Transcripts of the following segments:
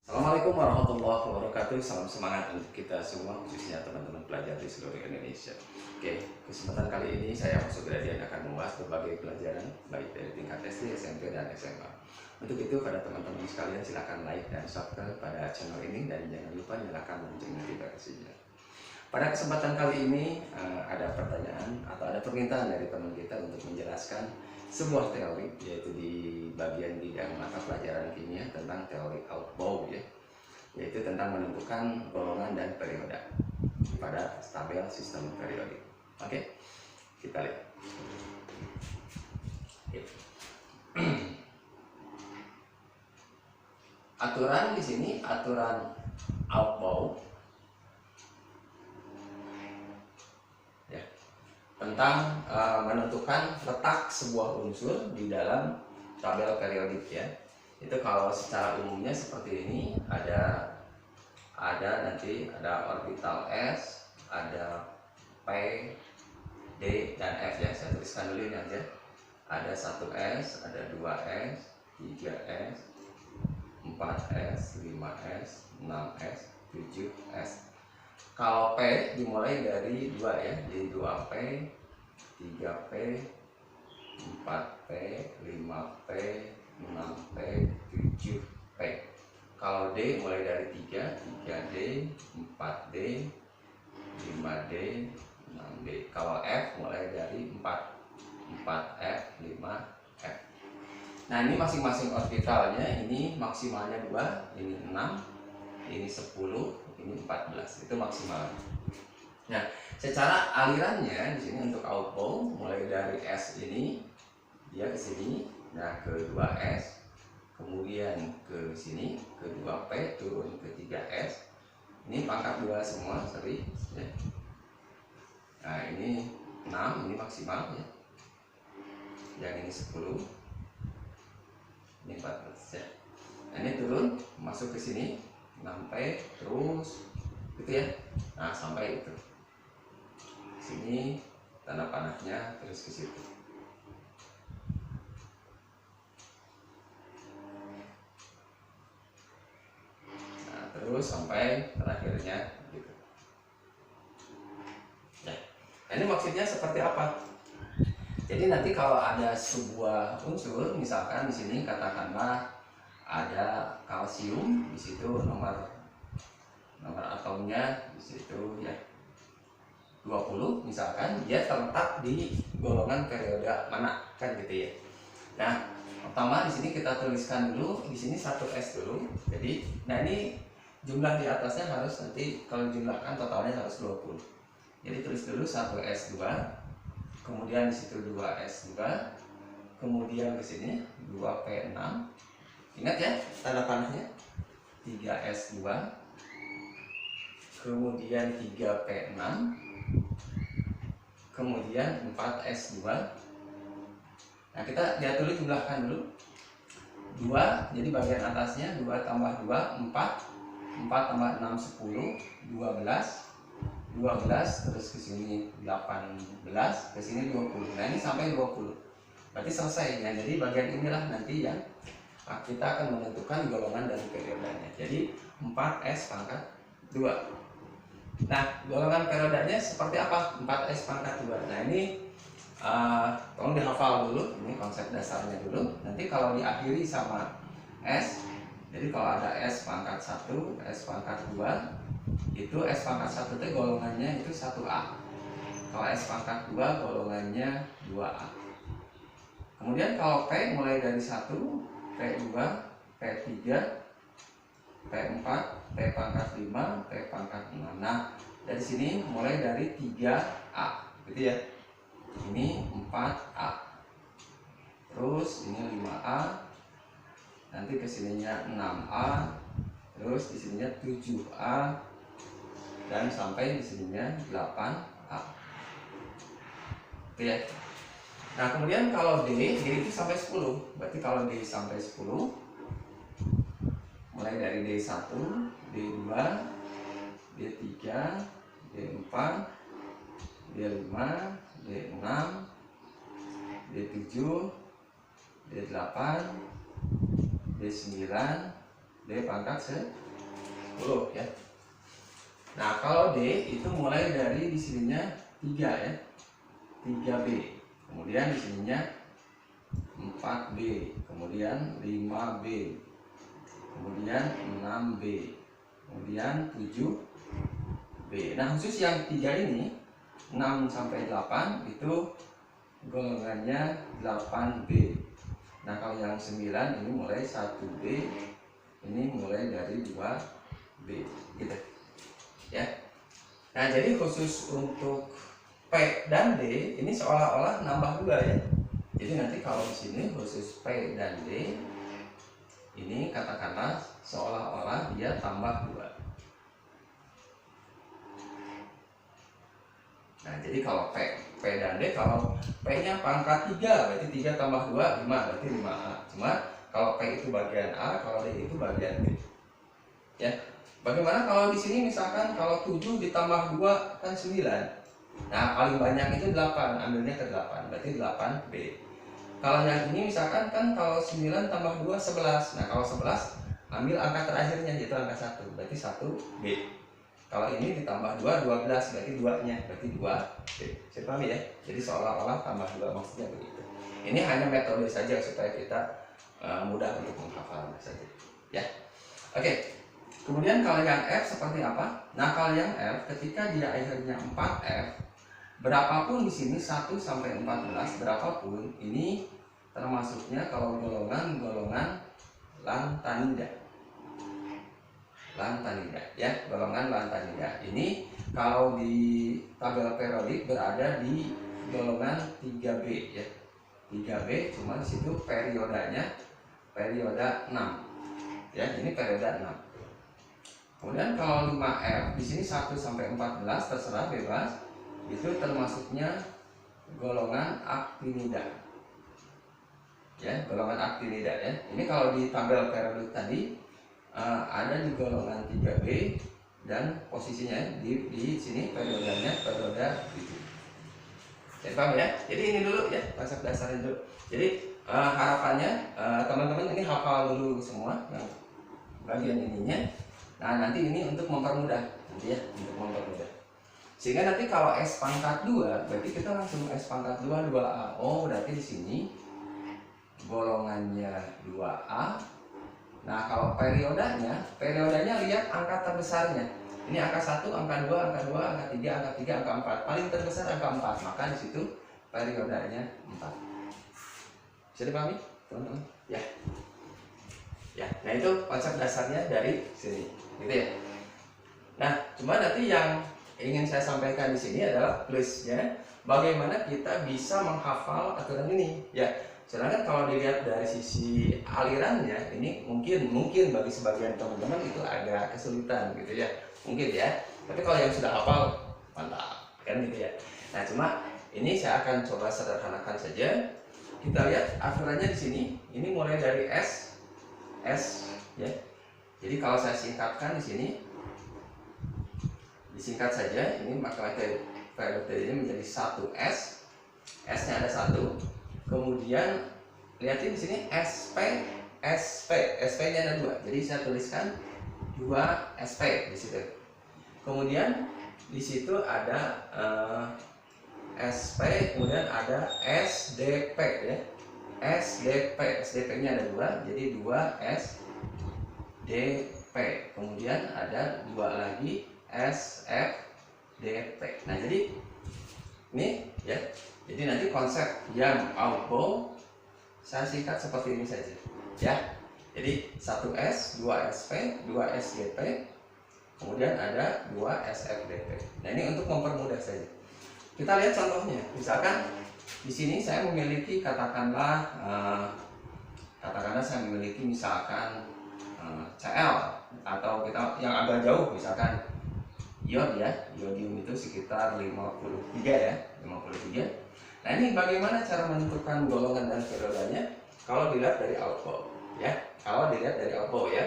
Assalamualaikum warahmatullahi wabarakatuh. Salam semangat untuk kita semua, khususnya teman-teman pelajar di seluruh Indonesia. Oke, kesempatan kali ini saya Masuk Gradian akan membahas berbagai pelajaran baik dari tingkat SD, SMP, dan SMA. Untuk itu, pada teman-teman sekalian silakan like dan subscribe pada channel ini dan jangan lupa nyalakan lonceng notifikasinya. Pada kesempatan kali ini ada pertanyaan atau ada permintaan dari teman kita untuk menjelaskan sebuah teori, yaitu di bagian bidang mata pelajaran kimia tentang teori Aufbau, yaitu tentang menentukan golongan dan periode pada tabel sistem periodik. Oke, kita lihat. Aturan di sini, aturan Aufbau tentang menentukan letak sebuah unsur di dalam tabel periodik ya. Itu kalau secara umumnya seperti ini, ada nanti ada orbital S, ada P, D, dan F ya. Saya tuliskan dulu ini aja. Ada 1S, ada 2S, 3S, 4S, 5S, 6S, 7S. Kalau P dimulai dari 2 ya, jadi 2P, 3P, 4P, 5P, 6P, 7P. Kalau D mulai dari 3, 3D, 4D, 5D, 6D. Kalau F mulai dari 4, 4F, 5F. Nah, ini masing-masing orbitalnya, ini maksimalnya 2, ini 6, ini 10, ini 14, itu maksimal. Nah, secara alirannya di sini untuk Aufbau mulai dari S ini dia ke sini, nah ke 2S, kemudian ke sini ke 2P, turun ke 3S. Ini pangkat 2 semua, sorry ya. Nah, ini 6, ini maksimal ya. Yang ini 10, ini 14 ya. Nah, ini turun masuk ke sini 6P terus gitu ya. Nah, sampai itu sini tanda panahnya terus ke situ. Nah, terus sampai terakhirnya gitu ya. Nah, ini maksudnya seperti apa? Jadi nanti kalau ada sebuah unsur, misalkan di sini katakanlah ada kalsium, di situ nomor atomnya di situ ya 20, misalkan dia terletak di golongan periode mana kan gitu ya. Nah, pertama di sini kita tuliskan dulu di sini 1S dulu. Jadi, nah ini jumlah di atasnya harus nanti kalau jumlahkan totalnya harus 20. Jadi tulis dulu 1S2, kemudian di situ 2S2, kemudian ke sini 2P6. Ingat ya tanda panahnya 3S2, kemudian 3P6, kemudian 4S2. Nah, kita lihat dulu, jumlahkan dulu 2, jadi bagian atasnya 2 tambah 2, 4, 4 tambah 6, 10, 12, terus ke sini 18, ke sini 20. Nah, ini sampai 20. Berarti selesai ya. Jadi bagian inilah nanti yang kita akan menentukan golongan dan periodenya. Jadi 4S pangkat 2. Nah, golongan periodenya seperti apa? 4S pangkat 2. Nah, ini tolong dihafal dulu, ini konsep dasarnya dulu. Nanti kalau diakhiri sama S, jadi kalau ada S pangkat 1, S pangkat 2, itu S pangkat 1 itu golongannya itu 1A. Kalau S pangkat 2 golongannya 2A. Kemudian kalau P mulai dari 1, P2, P3, P4, P pangkat 5, P pangkat 6. Nah, dari sini mulai dari 3A, gitu ya. Ini 4A. Terus ini 5A. Nanti kesininya 6A. Terus di sininya 7A. Dan sampai di sininya 8A. Gitu ya. Nah, kemudian kalau D itu sampai 10. Berarti kalau D sampai 10, mulai dari D1, D2, D3, D4, D5, D6, D7, D8, D9, D pangkat 10 ya. Nah kalau D itu mulai dari di sininya 3 ya, 3B, kemudian di sininya 4B, kemudian 5B, kemudian 6B, kemudian 7B. Nah khusus yang 3 ini 6 sampai 8 itu golongannya 8B. Nah kalau yang 9 ini mulai 1B, ini mulai dari 2B gitu ya. Nah jadi khusus untuk P dan D ini seolah-olah nambah 2 ya. Jadi nanti kalau di sini khusus P dan D ini katakanlah seolah-olah dia tambah 2. Nah jadi kalau P dan D, kalau P nya pangkat 3 berarti 3 tambah 2 5, berarti 5A. Cuma kalau P itu bagian A, kalau D itu bagian B ya. Bagaimana kalau di sini misalkan kalau 7 ditambah 2 kan 9. Nah paling banyak itu 8, ambilnya ke 8, berarti 8B. Kalau yang ini misalkan kan kalau 9 tambah 2 11. Nah kalau 11 ambil angka terakhirnya yaitu angka 1, berarti 1B. Kalau ini ditambah 2 12, berarti 2 nya, berarti 2B. Saya paham ya? Jadi seolah-olah tambah 2 maksudnya begitu. Ini hanya metode saja supaya kita mudah untuk menghafal saja ya. Oke. Kemudian kalau yang F seperti apa? Nah kalau yang F ketika dia akhirnya 4F, berapapun di sini 1 sampai 14, berapapun ini termasuknya kalau golongan lantanida. Lantanida ya, golongan lantanida. Ini kalau di tabel periodik berada di golongan 3B ya. 3B cuma di situ periodanya periode 6. Ya, ini periode 6. Kemudian kalau 5F di sini 1 sampai 14 terserah bebas. Itu termasuknya golongan actinida. Ya, golongan actinida ya. Ini kalau di tabel periodik tadi ada di golongan 3B dan posisinya di sini periodenya periode 7. Jadi paham ya? Jadi ini dulu ya, konsep dasarnya dulu. Jadi harapannya teman-teman ini hafal dulu semua yang bagian ininya. Nah nanti ini untuk mempermudah nanti ya, untuk mempermudah. Sehingga nanti kalau S pangkat 2 berarti kita langsung S pangkat 2 2A. Oh berarti di sini golongannya 2A. Nah kalau periodenya lihat angka terbesarnya. Ini angka 1, angka 2, angka 2, angka 3, angka 3, angka 4. Paling terbesar angka 4. Maka di situ periodenya 4. Bisa dipahami teman-teman? Ya. Ya, nah itu konsep dasarnya dari sini, gitu ya. Nah, cuma nanti yang ingin saya sampaikan di sini adalah plusnya, bagaimana kita bisa menghafal aturan ini, ya. Sedangkan kalau dilihat dari sisi alirannya, ini mungkin bagi sebagian teman-teman itu agak kesulitan, gitu ya, mungkin ya. Tapi kalau yang sudah hafal, mantap, kan gitu ya. Nah, cuma ini saya akan coba sederhanakan saja. Kita lihat aturannya di sini, ini mulai dari S ya. Jadi kalau saya singkatkan di sini, disingkat saja, ini maka periode ini menjadi 1S. S-nya ada 1. Kemudian lihatin di sini SP-nya ada 2. Jadi saya tuliskan 2 SP di situ. Kemudian di situ ada SP, kemudian ada SDP ya. SDP-nya ada 2, jadi 2 SDP. Kemudian ada 2 lagi SFDP. Nah, jadi ini ya. Jadi nanti konsep yang outbound saya singkat seperti ini saja. Ya. Jadi 1S, 2SP, 2 SGP, kemudian ada 2 SFDP. Nah, ini untuk mempermudah saja. Kita lihat contohnya. Misalkan di sini saya memiliki katakanlah saya memiliki misalkan Cl, atau kita yang agak jauh misalkan iod ya, iodium itu sekitar 53 ya, 53. Nah ini bagaimana cara menentukan golongan dan periodenya kalau dilihat dari outbound ya, kalau dilihat dari outbound ya.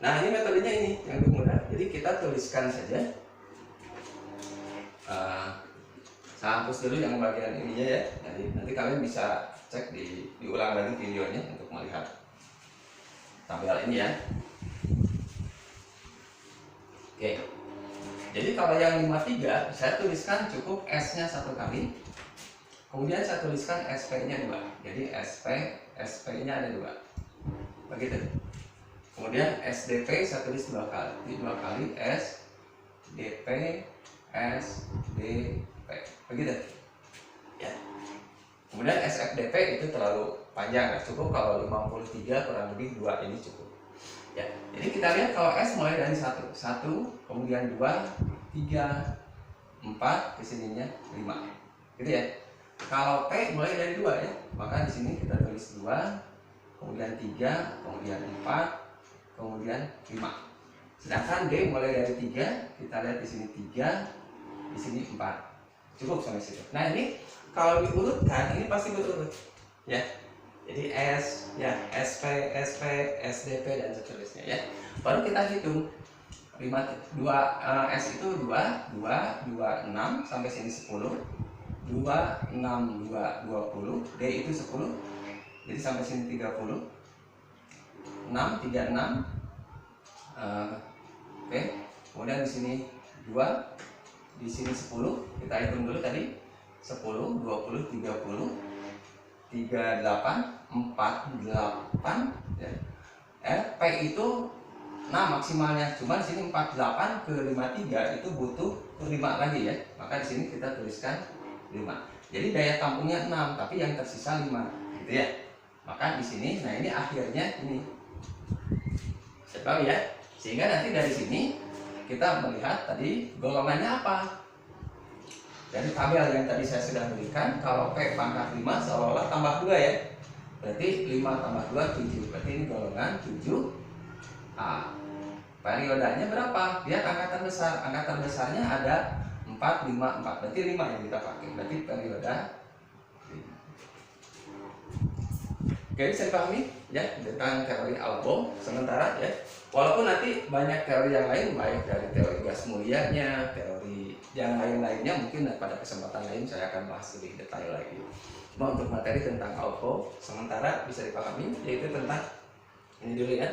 Nah ini metodenya ini yang lebih mudah. Jadi kita tuliskan saja. Saya hapus dulu yang bagian ininya ya. Nanti kalian bisa cek diulang lagi videonya untuk melihat tabel ini ya. Oke. Jadi kalau yang 53 saya tuliskan cukup S-nya 1 kali. Kemudian saya tuliskan SP-nya 2. Jadi SP-nya ada 2. Begitu. Kemudian SDP saya tulis 2 kali. 2 kali SDP SDP. Begitu. Ya. Kemudian SFDP itu terlalu panjang, cukup kalau 53 kurang lebih 2 ini cukup. Ya, jadi kita lihat kalau S mulai dari 1, kemudian 2, 3, 4, kesininya 5, gitu ya. Kalau P mulai dari 2 ya, maka di sini kita tulis 2, kemudian 3, kemudian 4, kemudian 5. Sedangkan D mulai dari 3, kita lihat di sini 3, di sini 4. Cukup sampai situ. Nah ini kalau diurutkan ini pasti berurut, ya. Jadi S, ya, SP, SDP dan seterusnya ya. Baru kita hitung S itu 2, 6 sampai sini 10, 2, 6, 2, 20, D itu 10, jadi sampai sini 30, 6, 36, oke. Kemudian di sini 2, di sini 10, kita hitung dulu tadi 10, 20, 30, 38, 48 ya. P itu maksimalnya, cuma di sini 48 ke 53 itu butuh ke 5 lagi ya. Maka di sini kita tuliskan 5. Jadi daya tampungnya 6, tapi yang tersisa 5, gitu ya. Maka di sini, nah ini akhirnya ini. Sebab ya, sehingga nanti dari sini kita melihat tadi golongannya apa. Dari tabel yang tadi saya sudah berikan, kalau P pangkat 5 seolah-olah tambah 2 ya. Berarti 5 tambah 2, 7. Berarti ini golongan 7A. Periodanya berapa? Lihat angkatan besar. Angkatan besarnya ada 4, 5, 4. Berarti 5 yang kita pakai. Berarti periode 5. Oke, bisa dipahami ya tentang teori Albom sementara ya. Walaupun nanti banyak teori yang lain, baik dari teori gas mulianya, teori yang lain-lainnya, mungkin pada kesempatan lain saya akan bahas lebih detail lagi. Cuma untuk materi tentang Alvo sementara bisa dipahami, yaitu tentang ini dulu ya,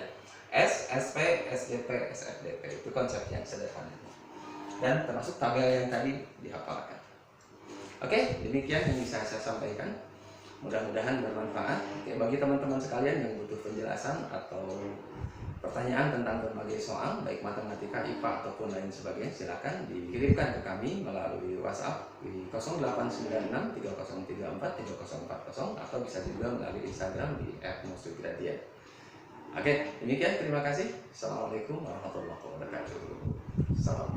S, SP, SDP, SFDP. Itu konsep yang sederhana dan termasuk tabel yang tadi dihafalkan. Oke, demikian yang bisa saya sampaikan. Mudah-mudahan bermanfaat. Oke, bagi teman-teman sekalian yang butuh penjelasan atau pertanyaan tentang berbagai soal, baik matematika, IPA ataupun lain sebagainya, silakan dikirimkan ke kami melalui WhatsApp di 0896 3034 3040 atau bisa juga melalui Instagram di @musugradia. Oke, demikian, terima kasih. Assalamualaikum warahmatullahi wabarakatuh. Salam.